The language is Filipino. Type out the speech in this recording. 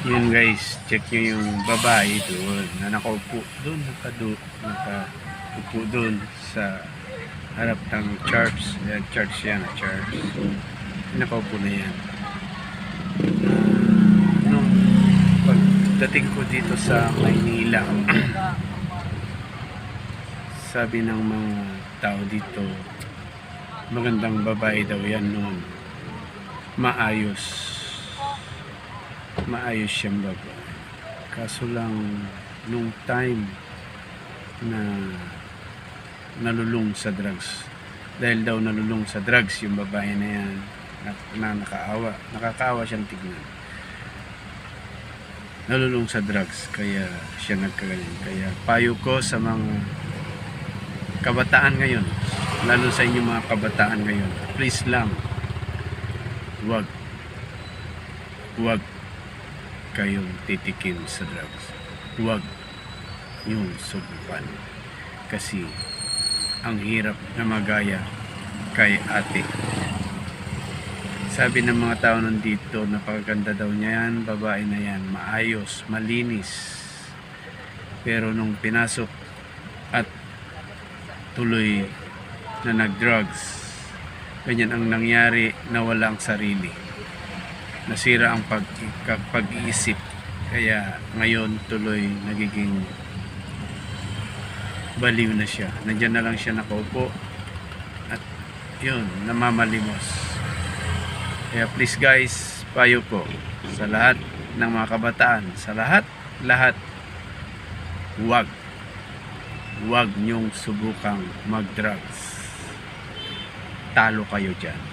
Yun guys, check nyo yung babae doon na nakaupo doon, nakaupo doon sa harap ng church. Yan, church yan, church. Nakaupo na yan. Nung pagdating ko dito sa Maynila, sabi ng mga tao dito, magandang babae daw yan noon. Maayos siyang babae. Kaso lang nung time na nalulung sa drugs, dahil daw nalulung sa drugs yung babae na yan, na nakakaawa siyang tignan, nalulung sa drugs, kaya siya nagkaganyan. Kaya payo ko sa mga kabataan ngayon, lalo sa inyong mga kabataan ngayon, please lang, huwag kayong titikim sa drugs. Huwag yung subukan. Kasi ang hirap na magaya kay ate. Sabi ng mga tao nandito, napakaganda daw niya yan, babae na yan, maayos, malinis. Pero nung pinasok at tuloy na nag-drugs, ganyan ang nangyari, nawala ang sarili. Nasira ang pag-iisip, kaya ngayon tuloy nagiging baliw na siya. Nandiyan na lang siya nakaupo at yun, namamalimos. Kaya please guys, payo ko sa lahat ng mga kabataan, sa lahat, huwag nyong subukang mag-drugs. Talo kayo dyan.